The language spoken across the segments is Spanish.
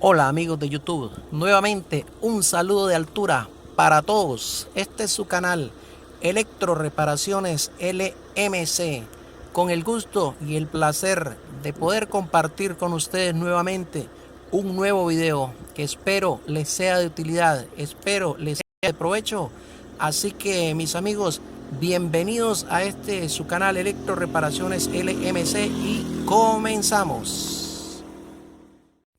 Hola amigos de YouTube, nuevamente un saludo de altura para todos. Este es su canal Electro Reparaciones LMC, con el gusto y el placer de poder compartir con ustedes nuevamente un nuevo video que espero les sea de utilidad, espero les sea de provecho. Así que mis amigos, bienvenidos a este su canal Electro Reparaciones LMC y comenzamos.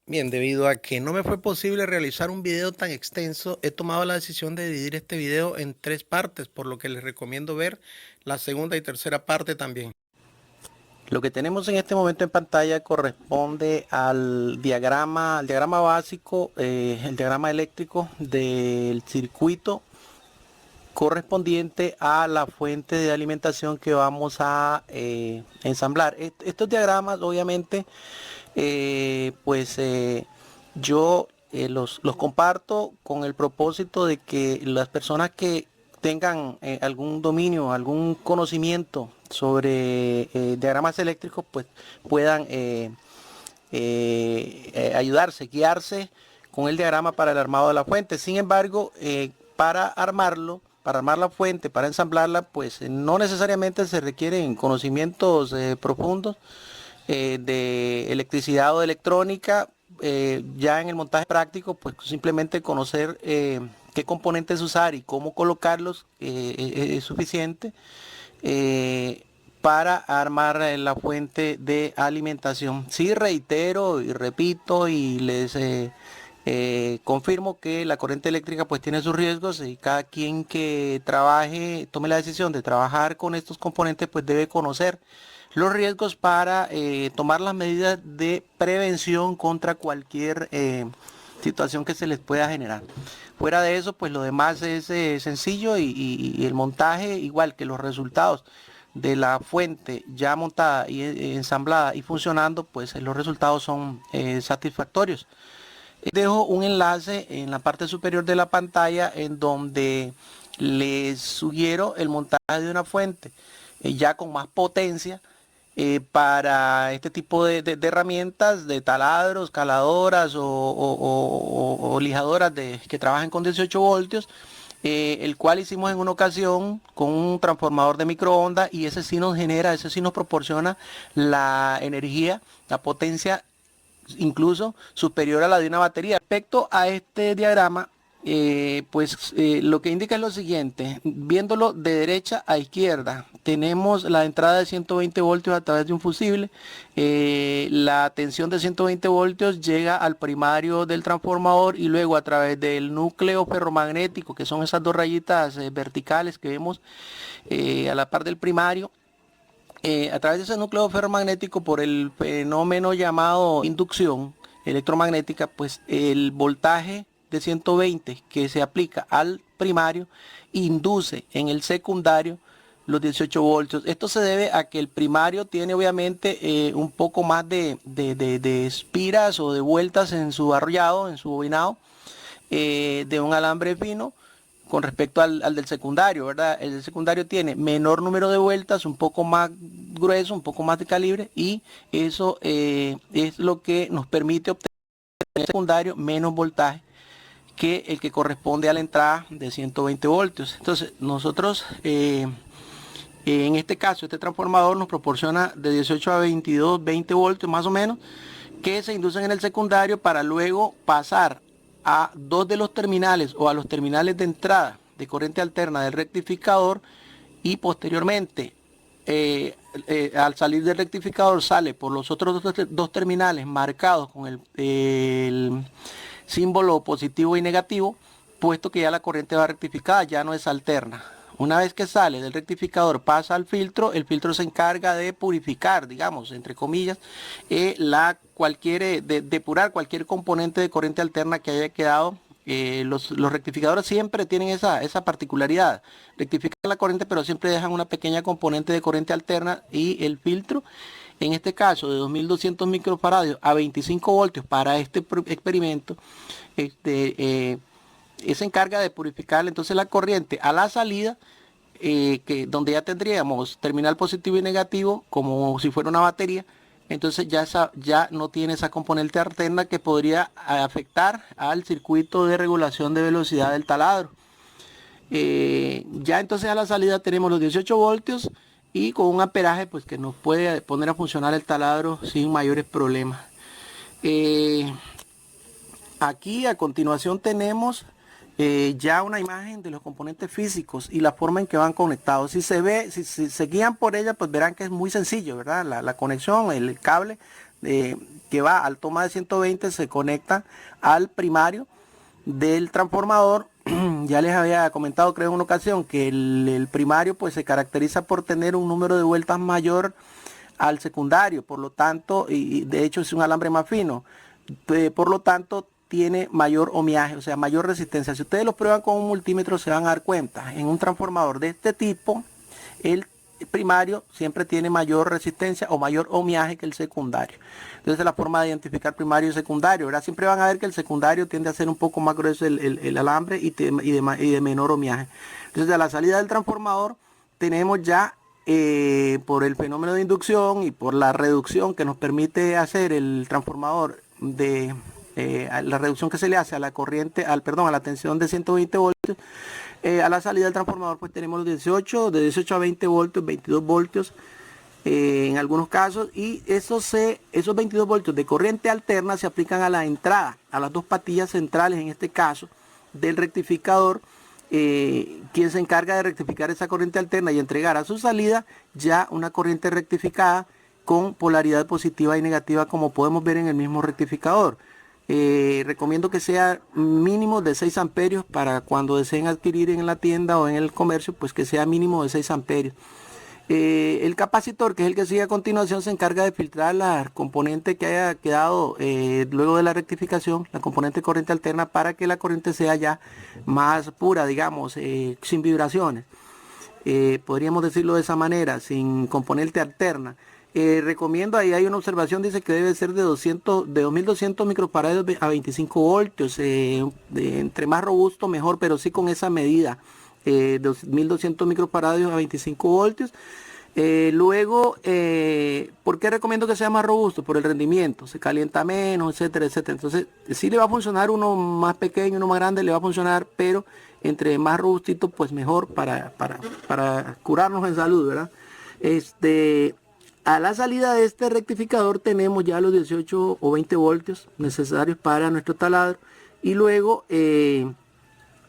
Bien, debido a que no me fue posible realizar un video tan extenso, he tomado la decisión de dividir este video en tres partes, por lo que les recomiendo ver la segunda y tercera parte también. Lo que tenemos en este momento en pantalla corresponde al diagrama básico, el diagrama eléctrico del circuito correspondiente a la fuente de alimentación que vamos a ensamblar. Estos diagramas obviamente yo los comparto con el propósito de que las personas que tengan algún dominio, algún conocimiento sobre diagramas eléctricos, pues puedan ayudarse, guiarse con el diagrama para el armado de la fuente. Sin embargo, para armar la fuente, para ensamblarla, pues no necesariamente se requieren conocimientos profundos de electricidad o de electrónica. Ya en el montaje práctico, pues simplemente conocer qué componentes usar y cómo colocarlos es suficiente para armar la fuente de alimentación. Sí, reitero y repito y les confirmo que la corriente eléctrica pues tiene sus riesgos, y cada quien que trabaje, tome la decisión de trabajar con estos componentes, pues debe conocer los riesgos para tomar las medidas de prevención contra cualquier situación que se les pueda generar. Fuera de eso, pues lo demás es sencillo, y el montaje, igual que los resultados de la fuente ya montada y ensamblada y funcionando, pues los resultados son satisfactorios. Dejo un enlace en la parte superior de la pantalla en donde les sugiero el montaje de una fuente ya con más potencia para este tipo de herramientas, de taladros, caladoras o lijadoras que trabajan con 18 voltios, el cual hicimos en una ocasión con un transformador de microondas, y ese sí nos genera, ese sí nos proporciona la energía, la potencia incluso superior a la de una batería. Respecto a este diagrama, lo que indica es lo siguiente: viéndolo de derecha a izquierda, tenemos la entrada de 120 voltios a través de un fusible. La tensión de 120 voltios llega al primario del transformador, y luego a través del núcleo ferromagnético, que son esas dos rayitas verticales que vemos a la par del primario, a través de ese núcleo ferromagnético, por el fenómeno llamado inducción electromagnética, pues el voltaje de 120 que se aplica al primario induce en el secundario los 18 voltios. Esto se debe a que el primario tiene obviamente un poco más de espiras o de vueltas en su arrollado, en su bobinado, de un alambre fino con respecto al del secundario, ¿verdad? El del secundario tiene menor número de vueltas, un poco más grueso, un poco más de calibre, y eso es lo que nos permite obtener en el secundario menos voltaje que el que corresponde a la entrada de 120 voltios. Entonces, nosotros, en este caso, este transformador nos proporciona de 18 a 22, 20 voltios más o menos, que se inducen en el secundario para luego pasar a dos de los terminales o a los terminales de entrada de corriente alterna del rectificador, y posteriormente al salir del rectificador sale por los otros dos terminales marcados con el símbolo positivo y negativo, puesto que ya la corriente va rectificada, ya no es alterna. Una vez que sale del rectificador, pasa al filtro. El filtro se encarga de purificar, digamos, entre comillas, depurar cualquier componente de corriente alterna que haya quedado. Los rectificadores siempre tienen esa particularidad: rectifican la corriente, pero siempre dejan una pequeña componente de corriente alterna, y el filtro, en este caso de 2200 microfaradios a 25 voltios para este experimento, se encarga de purificar entonces la corriente a la salida, donde ya tendríamos terminal positivo y negativo como si fuera una batería, entonces ya no tiene esa componente alterna que podría afectar al circuito de regulación de velocidad del taladro. Ya entonces a la salida tenemos los 18 voltios y con un amperaje pues que nos puede poner a funcionar el taladro sin mayores problemas. Aquí a continuación tenemos ya una imagen de los componentes físicos y la forma en que van conectados. Si se guían por ella, pues verán que es muy sencillo, ¿verdad? La conexión, el cable que va al toma de 120 se conecta al primario del transformador. Ya les había comentado, creo, en una ocasión que el primario pues se caracteriza por tener un número de vueltas mayor al secundario, por lo tanto, y de hecho es un alambre más fino, por lo tanto tiene mayor ohmiaje, o sea, mayor resistencia. Si ustedes lo prueban con un multímetro se van a dar cuenta, en un transformador de este tipo, el primario siempre tiene mayor resistencia o mayor ohmiaje que el secundario. Entonces la forma de identificar primario y secundario, ¿verdad? Siempre van a ver que el secundario tiende a ser un poco más grueso el alambre y de menor ohmiaje. Entonces a la salida del transformador tenemos ya por el fenómeno de inducción y por la reducción que nos permite hacer el transformador de la reducción que se le hace a la corriente, a la tensión de 120 voltios, a la salida del transformador pues tenemos los 18, de 18 a 20 voltios, 22 voltios en algunos casos, y esos 22 voltios de corriente alterna se aplican a la entrada, a las dos patillas centrales en este caso del rectificador, quien se encarga de rectificar esa corriente alterna y entregar a su salida ya una corriente rectificada con polaridad positiva y negativa, como podemos ver en el mismo rectificador. Recomiendo que sea mínimo de 6 amperios para cuando deseen adquirir en la tienda o en el comercio, pues que sea mínimo de 6 amperios. El capacitor, que es el que sigue a continuación, se encarga de filtrar la componente que haya quedado luego de la rectificación, la componente corriente alterna, para que la corriente sea ya más pura, digamos, sin vibraciones. Podríamos decirlo de esa manera, sin componente alterna. Recomiendo, ahí hay una observación, dice que debe ser de 2200 microfaradios a 25 voltios. Entre más robusto mejor, pero sí con esa medida. 2200 microfaradios a 25 voltios. Luego, ¿por qué recomiendo que sea más robusto? Por el rendimiento, se calienta menos, etcétera, etcétera. Entonces, sí le va a funcionar uno más pequeño, uno más grande, le va a funcionar, pero entre más robustito, pues mejor para curarnos en salud, ¿verdad? A la salida de este rectificador tenemos ya los 18 o 20 voltios necesarios para nuestro taladro, y luego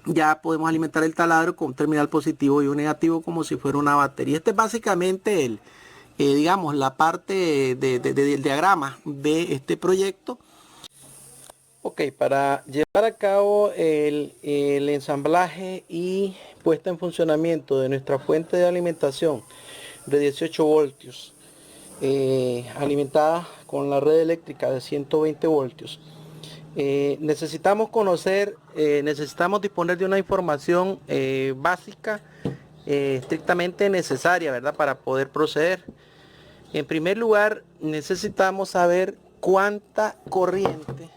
ya podemos alimentar el taladro con un terminal positivo y un negativo como si fuera una batería. Este es básicamente digamos, la parte del diagrama de este proyecto. Ok, para llevar a cabo el ensamblaje y puesta en funcionamiento de nuestra fuente de alimentación de 18 voltios, alimentada con la red eléctrica de 120 voltios, necesitamos necesitamos disponer de una información básica, estrictamente necesaria, ¿verdad? Para poder proceder. En primer lugar, necesitamos saber cuánta corriente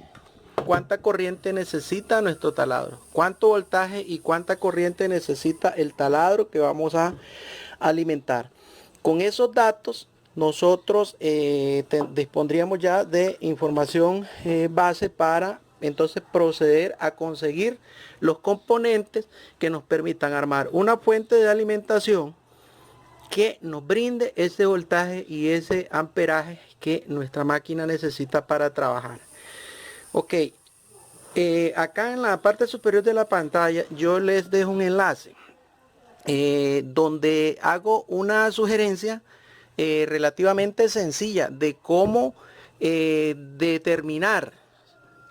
necesita nuestro taladro, cuánto voltaje y cuánta corriente necesita el taladro que vamos a alimentar. Con esos datos nosotros dispondríamos ya de información base para entonces proceder a conseguir los componentes que nos permitan armar una fuente de alimentación que nos brinde ese voltaje y ese amperaje que nuestra máquina necesita para trabajar. Ok, acá en la parte superior de la pantalla yo les dejo un enlace donde hago una sugerencia relativamente sencilla de cómo determinar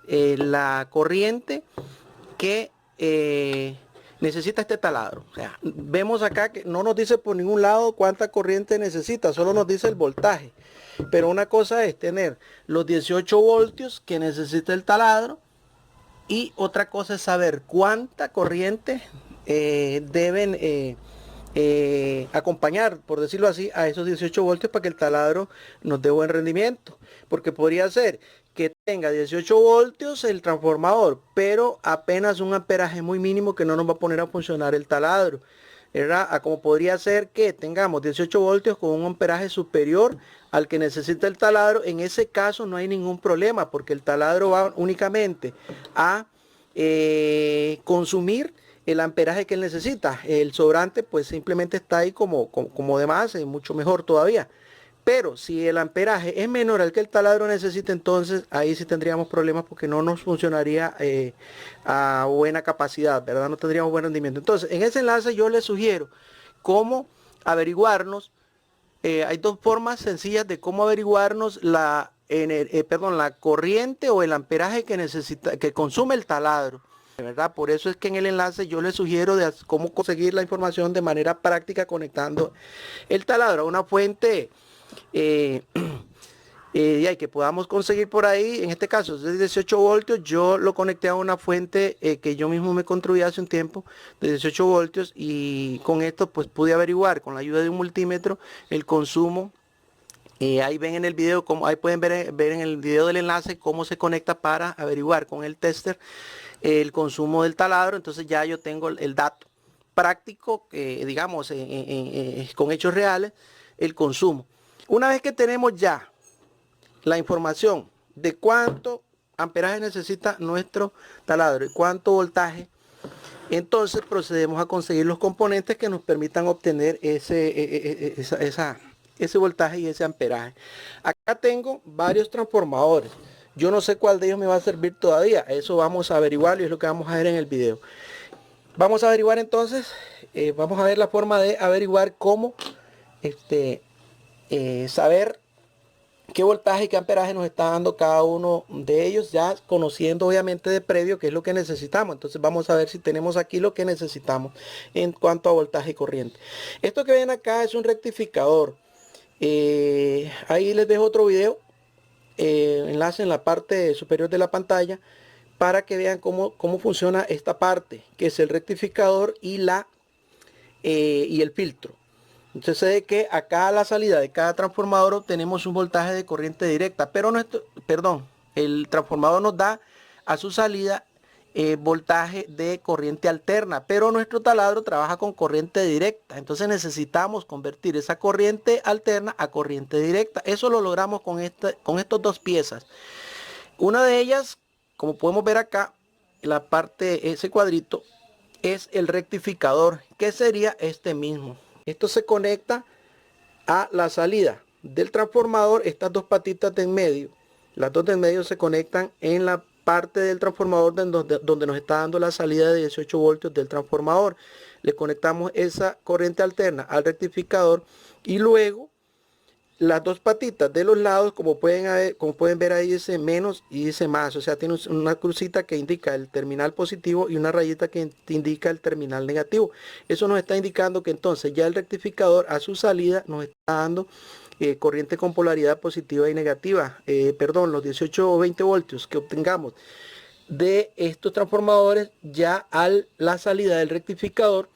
la corriente que necesita este taladro. O sea, vemos acá que no nos dice por ningún lado cuánta corriente necesita, solo nos dice el voltaje. Pero una cosa es tener los 18 voltios que necesita el taladro, y otra cosa es saber cuánta corriente deben acompañar, por decirlo así, a esos 18 voltios para que el taladro nos dé buen rendimiento. Porque podría ser que tenga 18 voltios el transformador, pero apenas un amperaje muy mínimo que no nos va a poner a funcionar el taladro. ¿verdad? A como podría ser que tengamos 18 voltios con un amperaje superior al que necesita el taladro. En ese caso no hay ningún problema porque el taladro va únicamente a consumir el amperaje que él necesita. El sobrante pues simplemente está ahí como de más, es mucho mejor todavía. Pero si el amperaje es menor al que el taladro necesita, entonces ahí sí tendríamos problemas porque no nos funcionaría a buena capacidad, ¿verdad? No tendríamos buen rendimiento. Entonces, en ese enlace yo les sugiero cómo averiguarnos. Hay dos formas sencillas de cómo averiguarnos la corriente o el amperaje que consume el taladro, ¿verdad? Por eso es que en el enlace yo les sugiero de cómo conseguir la información de manera práctica conectando el taladro a una fuente eh, que podamos conseguir por ahí. En este caso es de 18 voltios. Yo lo conecté a una fuente que yo mismo me construí hace un tiempo de 18 voltios, y con esto pues pude averiguar con la ayuda de un multímetro el consumo. Ahí ven en el video, ahí pueden ver en el video del enlace cómo se conecta para averiguar con el tester el consumo del taladro. Entonces ya yo tengo el dato práctico, digamos, con hechos reales, el consumo. Una vez que tenemos ya la información de cuánto amperaje necesita nuestro taladro y cuánto voltaje, entonces procedemos a conseguir los componentes que nos permitan obtener ese voltaje y ese amperaje. Acá tengo varios transformadores. Yo no sé cuál de ellos me va a servir todavía. Eso vamos a averiguarlo y es lo que vamos a ver en el video. Vamos a averiguar entonces, vamos a ver la forma de averiguar cómo saber qué voltaje y qué amperaje nos está dando cada uno de ellos, ya conociendo obviamente de previo qué es lo que necesitamos. Entonces vamos a ver si tenemos aquí lo que necesitamos en cuanto a voltaje y corriente. Esto que ven acá es un rectificador. Ahí les dejo otro video, enlace en la parte superior de la pantalla, para que vean cómo funciona esta parte, que es el rectificador y el filtro. Entonces se ve que acá a la salida de cada transformador obtenemos un voltaje de corriente directa, pero el transformador nos da a su salida voltaje de corriente alterna, pero nuestro taladro trabaja con corriente directa. Entonces necesitamos convertir esa corriente alterna a corriente directa. Eso lo logramos con estas dos piezas. Una de ellas, como podemos ver acá, la parte, ese cuadrito, es el rectificador, que sería este mismo. Esto se conecta a la salida del transformador. Estas dos patitas de en medio, las dos de en medio se conectan en la parte del transformador donde nos está dando la salida de 18 voltios del transformador. Le conectamos esa corriente alterna al rectificador y luego las dos patitas de los lados, como pueden ver ahí, dice menos y dice más. O sea, tiene una crucita que indica el terminal positivo y una rayita que indica el terminal negativo. Eso nos está indicando que entonces ya el rectificador a su salida nos está dando corriente con polaridad positiva y negativa. Los 18 o 20 voltios que obtengamos de estos transformadores ya a la salida del rectificador,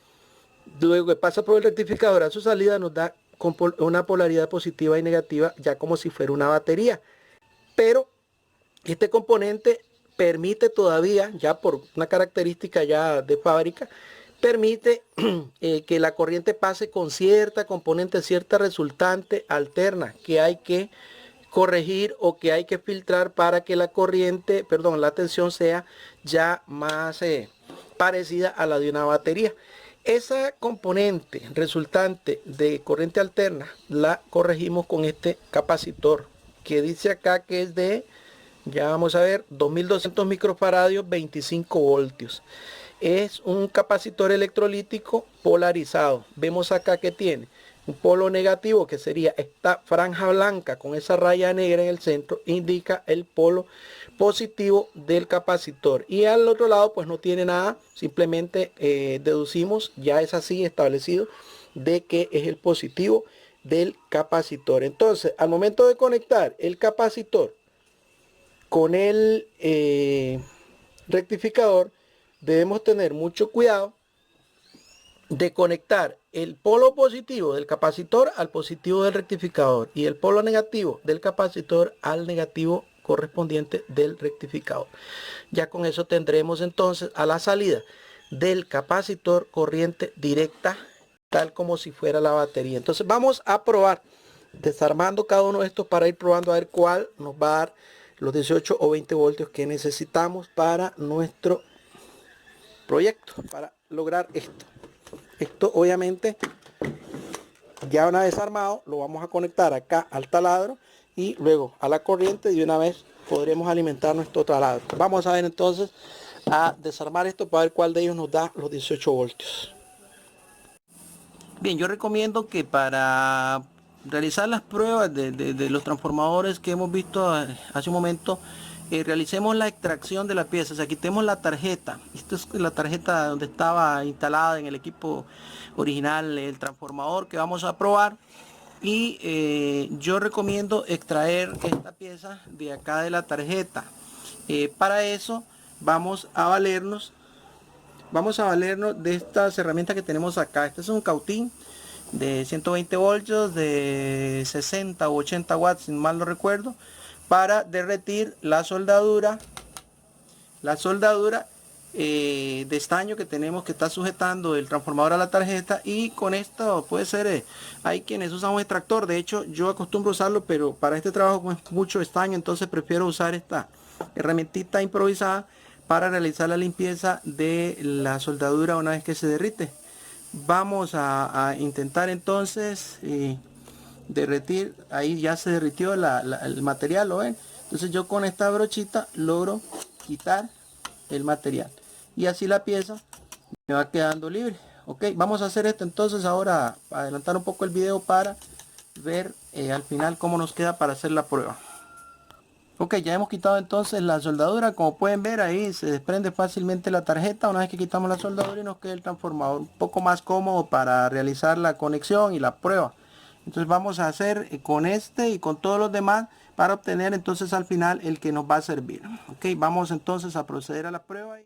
luego que pasa por el rectificador a su salida, nos da con una polaridad positiva y negativa, ya como si fuera una batería. Pero este componente permite todavía, ya por una característica ya de fábrica, permite que la corriente pase con cierta componente, cierta resultante alterna que hay que corregir o que hay que filtrar para que la tensión sea ya más parecida a la de una batería. Esa componente resultante de corriente alterna la corregimos con este capacitor que dice acá que es de, ya vamos a ver, 2200 microfaradios, 25 voltios. Es un capacitor electrolítico polarizado. Vemos acá que tiene un polo negativo, que sería esta franja blanca con esa raya negra en el centro, indica el polo positivo del capacitor, y al otro lado pues no tiene nada, simplemente deducimos, ya es así establecido, de que es el positivo del capacitor. Entonces al momento de conectar el capacitor con el rectificador, debemos tener mucho cuidado de conectar el polo positivo del capacitor al positivo del rectificador y el polo negativo del capacitor al negativo correspondiente del rectificador. Ya con eso tendremos entonces a la salida del capacitor corriente directa tal como si fuera la batería. Entonces vamos a probar desarmando cada uno de estos para ir probando a ver cuál nos va a dar los 18 o 20 voltios que necesitamos para nuestro proyecto, para lograr esto. Esto obviamente ya una vez armado lo vamos a conectar acá al taladro y luego a la corriente, y de una vez podremos alimentar nuestro taladro. Vamos a ver entonces a desarmar esto para ver cuál de ellos nos da los 18 voltios. Bien, yo recomiendo que para realizar las pruebas de los transformadores que hemos visto hace un momento, realicemos la extracción de la pieza, o sea, quitemos la tarjeta. Esta es la tarjeta donde estaba instalada en el equipo original el transformador que vamos a probar. Y yo recomiendo extraer esta pieza de acá de la tarjeta. Para eso vamos a valernos de estas herramientas que tenemos acá. Este es un cautín de 120 voltios de 60 o 80 watts, si mal no recuerdo, para derretir la soldadura de estaño que tenemos, que está sujetando el transformador a la tarjeta. Y con esto puede ser, hay quienes usan un extractor. De hecho, yo acostumbro usarlo, pero para este trabajo con mucho estaño, entonces prefiero usar esta herramientita improvisada para realizar la limpieza de la soldadura una vez que se derrite. Vamos a intentar entonces derretir. Ahí ya se derritió el material, ¿lo ven? Entonces yo con esta brochita logro quitar el material y así la pieza me va quedando libre. Ok, vamos a hacer esto entonces ahora, adelantar un poco el video para ver al final cómo nos queda para hacer la prueba. Ok, ya hemos quitado entonces la soldadura. Como pueden ver, ahí se desprende fácilmente la tarjeta una vez que quitamos la soldadura, y nos queda el transformador un poco más cómodo para realizar la conexión y la prueba. Entonces vamos a hacer con este y con todos los demás para obtener entonces al final el que nos va a servir. Ok, vamos entonces a proceder a la prueba.